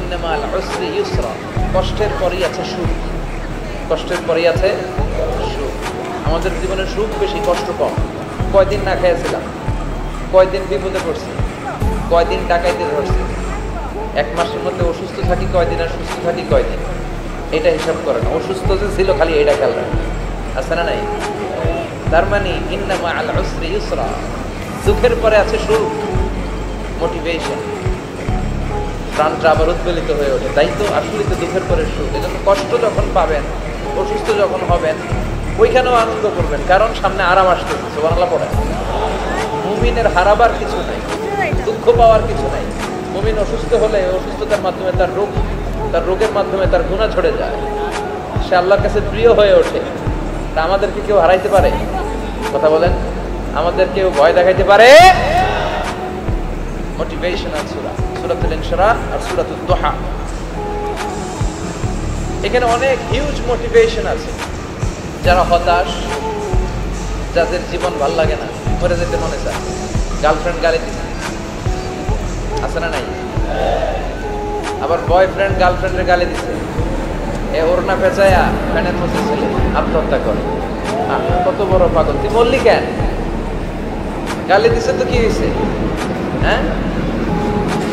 ইন্না মা'আল উসরি ইউসরা, কষ্টের পরেই আছে সুখ, কষ্টের পরেই আছে সুখ। আমাদের জীবনে সুখ বেশি, কষ্ট কম। কয়দিন না খেয়েছিলাম, কয়দিন বিপদে পড়ছি, কয়দিন ডাকাইতে ধরছি, এক মাসের মধ্যে অসুস্থ থাকি কয়দিন আর সুস্থ থাকি কয়দিন, এটা হিসাব করে না। অসুস্থ যে ছিল খালি এটা খেয়াল রাখে, আছে না নাই? তার মানে ইন্না মা'আল উসরি ইউসরা, দুঃখের পরে আছে সুখ, মোটিভেশন, প্রাণটা আবার উদ্বেলিত হয়ে ওঠে। তাই তো আসলে তো দুঃখের পরে সুখ। এজন্য কষ্ট যখন পাবেন, অসুস্থ যখন হবেন, ওইখানেও আনন্দ করবেন, কারণ সামনে আরাম আসতেছে। সুবহানাল্লাহ পড়ে। মুমিনের হারাবার কিছু নাই, দুঃখ পাওয়ার কিছু নাই। মুমিন অসুস্থ হলে অসুস্থতার মাধ্যমে তার রোগ, তার রোগের মাধ্যমে তার গুনাহ ঝরে যায়, সে আল্লাহর কাছে প্রিয় হয়ে ওঠে। তা আমাদেরকে কেউ হারাইতে পারে? কথা বলেন, আমাদের কেউ ভয় দেখাইতে পারে? মোটিভেশনাল সূরা, সূরাতুল ইনশিরাহ আর সূরাতুদ দুহা, এখানে অনেক হিউজ মোটিভেশন আছে। যারা হতাশ, যাদের জীবন ভাল লাগে না, মরে যেতে মনে চায়, গার্লফ্রেন্ড গালি দিচ্ছে, আছে না নাই? আবার বয়ফ্রেন্ড গার্লফ্রেন্ডের গালি দিচ্ছে, এ ওড়না পেঁচায়া ফ্যানের মধ্যে ছেলে আত্মহত্যা করে। কত বড় পাগল, তুই বললি কেন? গালি দিছে তো কি হয়েছে? হ্যাঁ,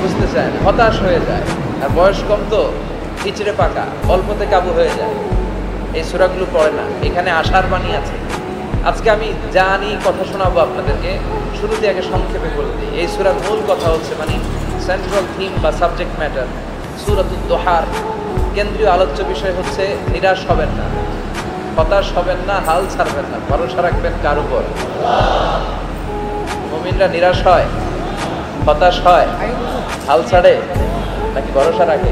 বুঝতে চায় না, হতাশ হয়ে যায়। আর বয়স কম তো খিচড়ে পাকা, অল্পতে কাবু হয়ে যায়। এই সূরাগুলো পড়ে না, এখানে আশার বাণী আছে। আজকে আমি জানি কথা শোনাবো আপনাদেরকে, শুরুতে আগে সংক্ষেপে বলে দিই। এই সূরার মূল কথা হচ্ছে, মানে সেন্ট্রাল থিম বা সাবজেক্ট ম্যাটার, সূরাতুদ দুহার কেন্দ্রীয় আলোচ্য বিষয় হচ্ছে নিরাশ হবেন না, হতাশ হবেন না, হাল ছাড়বেন না, ভরসা রাখবেন কার উপর? মুমিনরা নিরাশ হয়, হতাশ হয়, হাল ছাড়ে নাকি ভরসা রাখে?